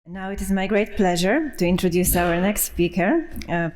Now it is my great pleasure to introduce our next speaker,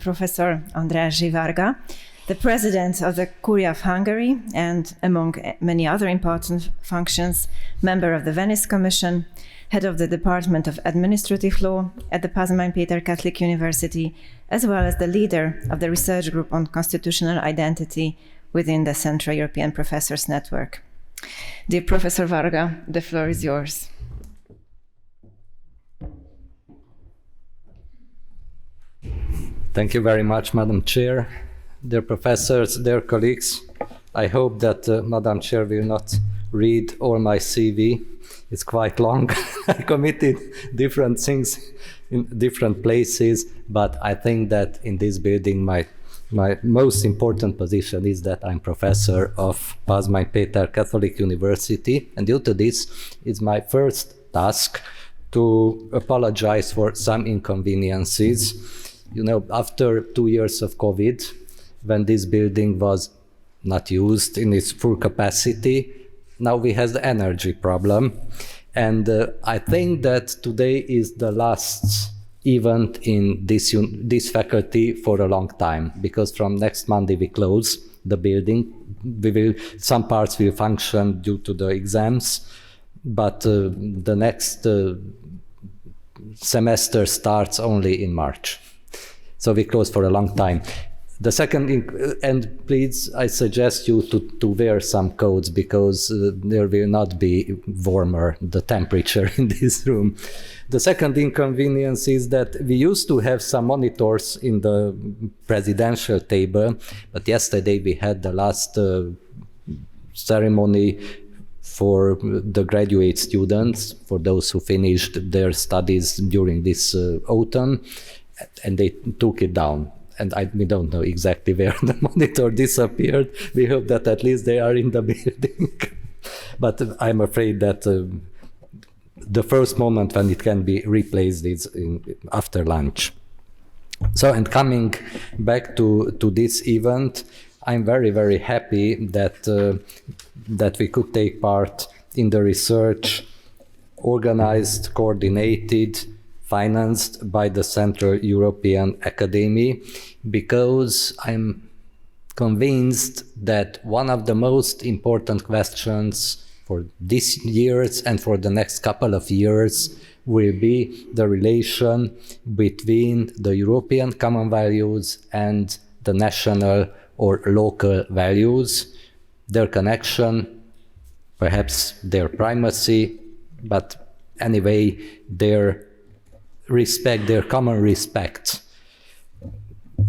Professor Andras Zs. Varga, the President of the Curia of Hungary and, among many other important functions, member of the Venice Commission, head of the Department of Administrative Law at the Pázmány Péter Catholic University, as well as the leader of the research group on constitutional identity within the Central European Professors Network. Dear Professor Varga, the floor is yours. Thank you very much, Madam Chair. Dear professors, dear colleagues, I hope that Madam Chair will not read all my CV. It's quite long. I committed different things in different places, but I think that in this building my most important position is that I'm professor of Pázmány Péter Catholic University, and due to this, it's my first task to apologize for some inconveniences. You know, after 2 years of COVID, when this building was not used in its full capacity, now we have the energy problem. And I think that today is the last event in this faculty for a long time, because from next Monday we close the building. Some parts will function due to the exams, but the next semester starts only in March. So we close for a long time. The second, and please, I suggest you to wear some coats, because there will not be warmer, the temperature in this room. The second inconvenience is that we used to have some monitors in the presidential table, but yesterday we had the last ceremony for the graduate students, for those who finished their studies during this autumn, and they took it down. And we don't know exactly where the monitor disappeared. We hope that at least they are in the building. But I'm afraid that the first moment when it can be replaced is after lunch. So, and coming back to this event, I'm very, very happy that we could take part in the research organized, coordinated, financed by the Central European Academy, because I'm convinced that one of the most important questions for this years and for the next couple of years will be the relation between the European common values and the national or local values, their connection, perhaps their primacy, but anyway, their respect, their common respect.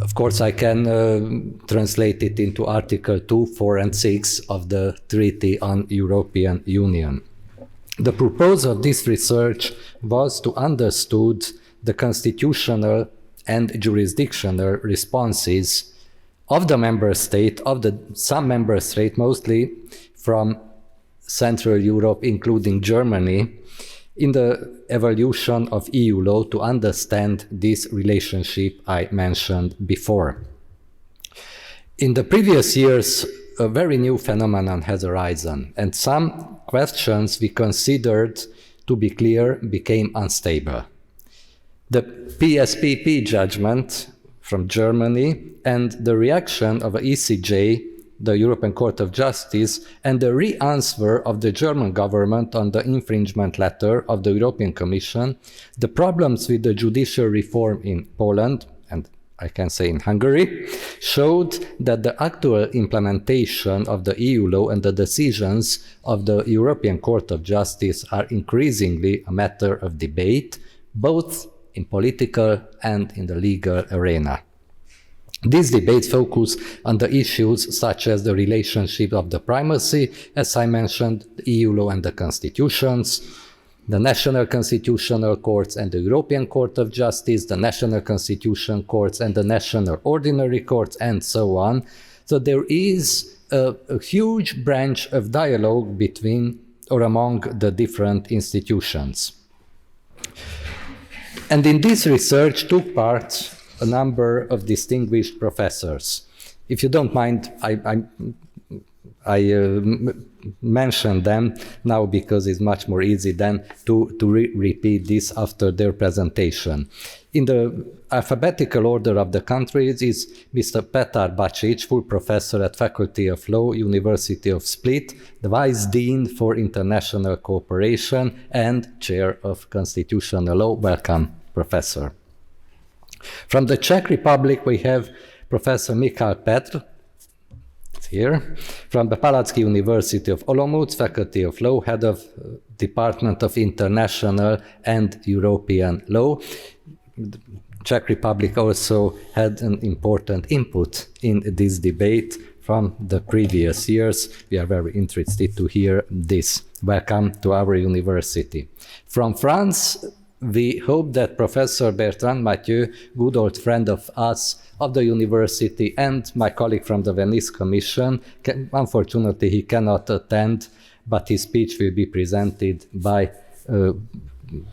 Of course, I can translate it into Article 2, 4, and 6 of the Treaty on European Union. The purpose of this research was to understand the constitutional and jurisdictional responses of the member state, some member state, mostly from Central Europe, including Germany, in the evolution of EU law, to understand this relationship I mentioned before. In the previous years, a very new phenomenon has arisen, and some questions we considered to be clear became unstable. The PSPP judgment from Germany and the reaction of ECJ, the European Court of Justice, and the re-answer of the German government on the infringement letter of the European Commission, the problems with the judicial reform in Poland, and I can say in Hungary, showed that the actual implementation of the EU law and the decisions of the European Court of Justice are increasingly a matter of debate, both in political and in the legal arena. These debates focus on the issues such as the relationship of the primacy, as I mentioned, the EU law and the constitutions, the national constitutional courts and the European Court of Justice, the national constitution courts and the national ordinary courts, and so on. So there is a huge branch of dialogue between or among the different institutions. And in this research took part a number of distinguished professors. If you don't mind, I mention them now because it's much more easy than to repeat this after their presentation. In the alphabetical order of the countries is Mr. Péter Bacsics, full professor at Faculty of Law, University of Split, the Vice Dean for International Cooperation and Chair of Constitutional Law. Welcome, Professor. From the Czech Republic, we have Professor Michal Petr, here, from the Palacký University of Olomouc, Faculty of Law, Head of Department of International and European Law. The Czech Republic also had an important input in this debate from the previous years. We are very interested to hear this. Welcome to our university. From France, we hope that Professor Bertrand Mathieu, good old friend of us, of the university, and my colleague from the Venice Commission, unfortunately he cannot attend, but his speech will be presented by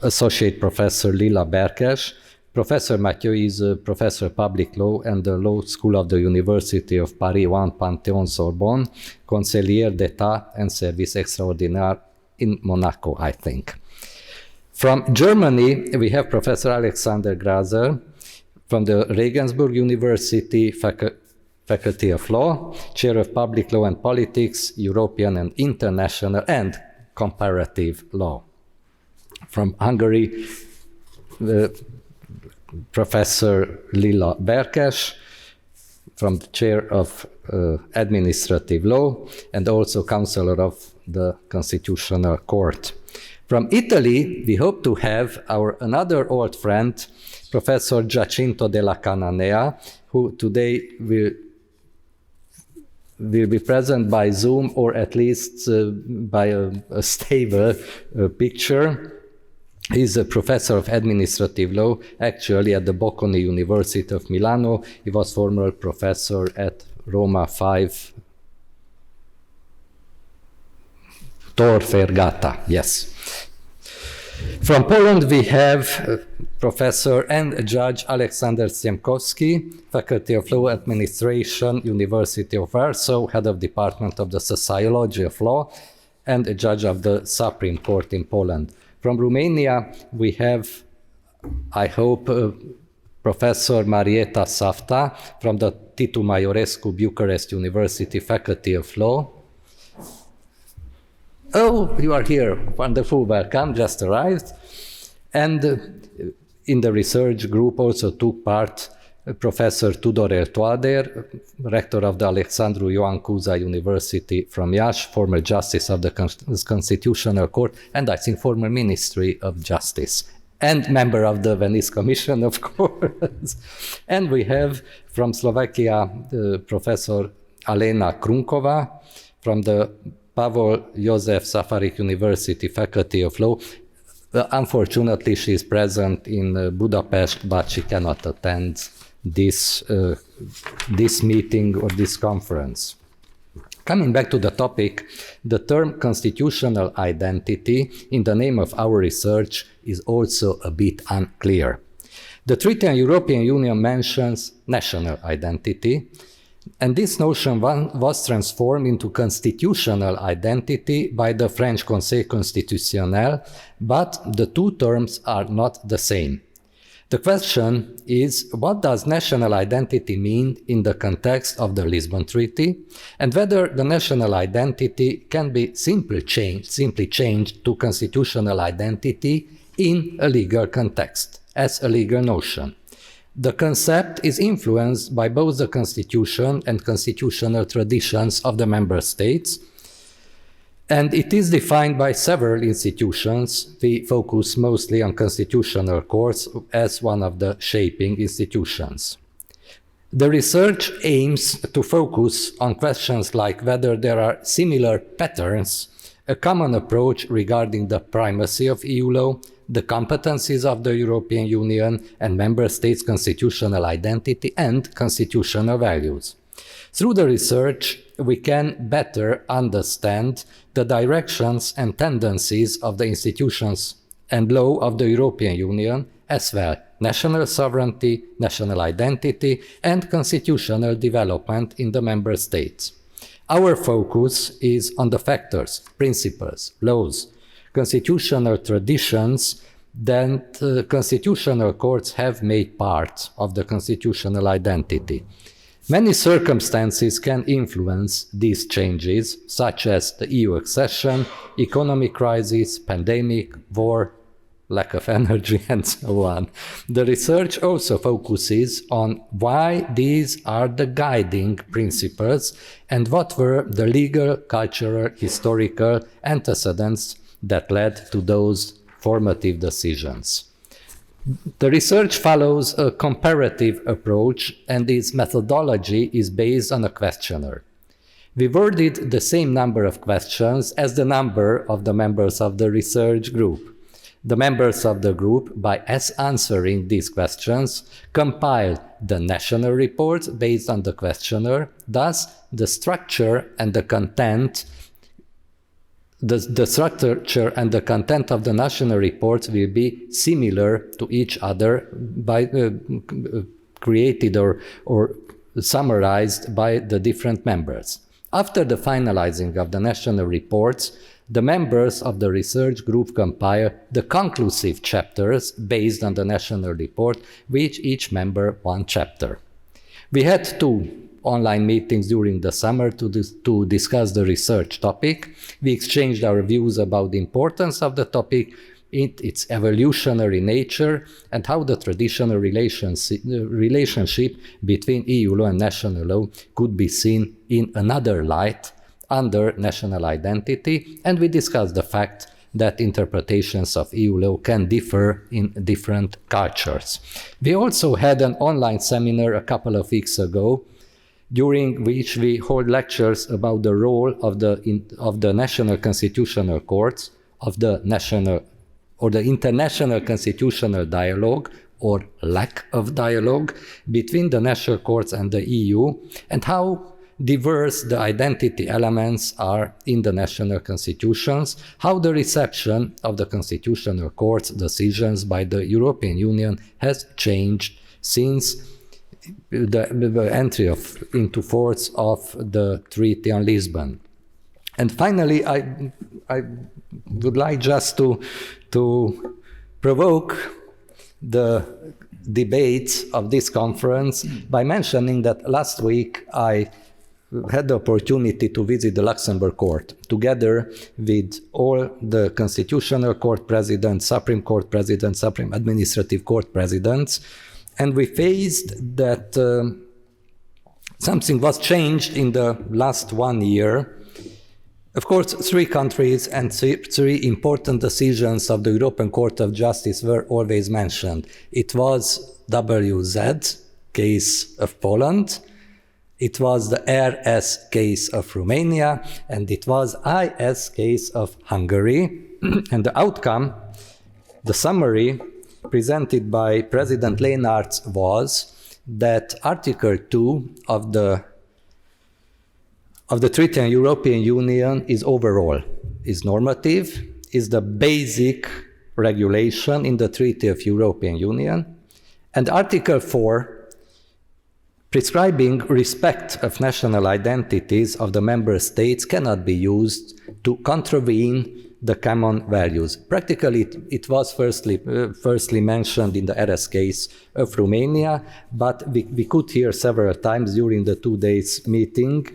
Associate Professor Lila Berkes. Professor Mathieu is a professor of public law and the Law School of the University of Paris 1 Panthéon-Sorbonne, conseiller d'État and service extraordinaire in Monaco, I think. From Germany, we have Professor Alexander Graser from the Regensburg University, Faculty of Law, Chair of Public Law and Politics, European and International and Comparative Law. From Hungary, Professor Lila Berkes, from the Chair of Administrative Law and also Counselor of the Constitutional Court. From Italy, we hope to have our another old friend, Professor Giacinto della Cananea, who today will be present by Zoom or at least by a stable picture. He's a professor of administrative law, actually at the Bocconi University of Milano. He was former professor at Roma 5 Tor Vergata, yes. From Poland, we have Professor and Judge Aleksander Siemkowski, Faculty of Law Administration, University of Warsaw, Head of Department of the Sociology of Law, and a Judge of the Supreme Court in Poland. From Romania, we have, I hope, Professor Marieta Safta from the Titu Maiorescu Bucharest University Faculty of Law. Oh, you are here. Wonderful, welcome, just arrived. And in the research group also took part Professor Tudor Toader, rector of the Alexandru Ioan Cuza University from Iași, former justice of the Constitutional Court, and I think former Ministry of Justice, and member of the Venice Commission, of course. And we have from Slovakia Professor Alena Krunkova from the Pavol Jozef Safarik University Faculty of Law. Unfortunately, she is present in Budapest, but she cannot attend this meeting or this conference. Coming back to the topic, the term constitutional identity in the name of our research is also a bit unclear. The Treaty on European Union mentions national identity, and this notion was transformed into constitutional identity by the French Conseil Constitutionnel, but the two terms are not the same. The question is, what does national identity mean in the context of the Lisbon Treaty, and whether the national identity can be simply changed to constitutional identity in a legal context, as a legal notion. The concept is influenced by both the Constitution and constitutional traditions of the member states, and it is defined by several institutions. We focus mostly on constitutional courts as one of the shaping institutions. The research aims to focus on questions like whether there are similar patterns, a common approach regarding the primacy of EU law, the competencies of the European Union and member states' constitutional identity and constitutional values. Through the research, we can better understand the directions and tendencies of the institutions and law of the European Union, as well national sovereignty, national identity, and constitutional development in the member states. Our focus is on the factors, principles, laws, constitutional traditions that constitutional courts have made part of the constitutional identity. Many circumstances can influence these changes, such as the EU accession, economic crisis, pandemic, war, lack of energy, and so on. The research also focuses on why these are the guiding principles and what were the legal, cultural, historical antecedents that led to those formative decisions. The research follows a comparative approach, and its methodology is based on a questionnaire. We worded the same number of questions as the number of the members of the research group. The members of the group, by answering these questions, compiled the national reports based on the questionnaire. Thus, the structure and the content of the national reports will be similar to each other by created or summarized by the different members. After the finalizing of the national reports, the members of the research group compile the conclusive chapters based on the national report, with each member one chapter. We had 2 online meetings during the summer to discuss the research topic. We exchanged our views about the importance of the topic, its evolutionary nature, and how the traditional relationship between EU law and national law could be seen in another light under national identity, and we discussed the fact that interpretations of EU law can differ in different cultures. We also had an online seminar a couple of weeks ago, during which we hold lectures about the role of the national constitutional courts, of the national or the international constitutional dialogue or lack of dialogue between the national courts and the EU, and how diverse the identity elements are in the national constitutions, how the reception of the constitutional court's decisions by the European Union has changed since the entry into force of the Treaty on Lisbon. And finally, I would like just to provoke the debate of this conference by mentioning that last week I had the opportunity to visit the Luxembourg court together with all the Constitutional Court presidents, Supreme Court presidents, Supreme Administrative Court presidents, and we faced that something was changed in the last 1 year. Of course, 3 countries and 3 important decisions of the European Court of Justice were always mentioned. It was WZ case of Poland, it was the RS case of Romania, and it was IS case of Hungary. And the outcome, the summary presented by President Leynaerts was that Article 2 of the Treaty on European Union is overall, is normative, is the basic regulation in the Treaty of European Union, and Article 4 prescribing respect of national identities of the member states cannot be used to contravene the common values. Practically, it was firstly mentioned in the RS case of Romania, but we could hear several times during the 2 days meeting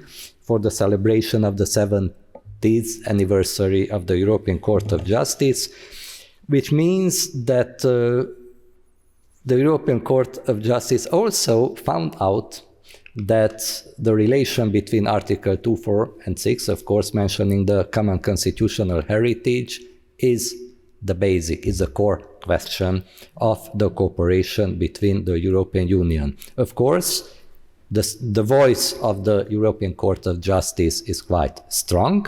for the celebration of the 70th anniversary of the European Court of Justice, which means that the European Court of Justice also found out that the relation between Article 2, 4, and 6, of course, mentioning the common constitutional heritage, is the basic, is the core question of the cooperation between the European Union. Of course, the voice of the European Court of Justice is quite strong,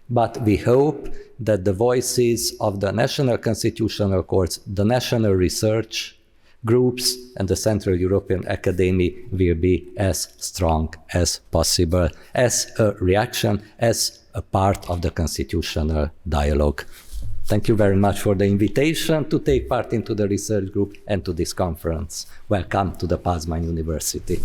but we hope that the voices of the national constitutional courts, the national research groups, and the Central European Academy will be as strong as possible, as a reaction, as a part of the constitutional dialogue. Thank you very much for the invitation to take part into the research group and to this conference. Welcome to the Pázmány University.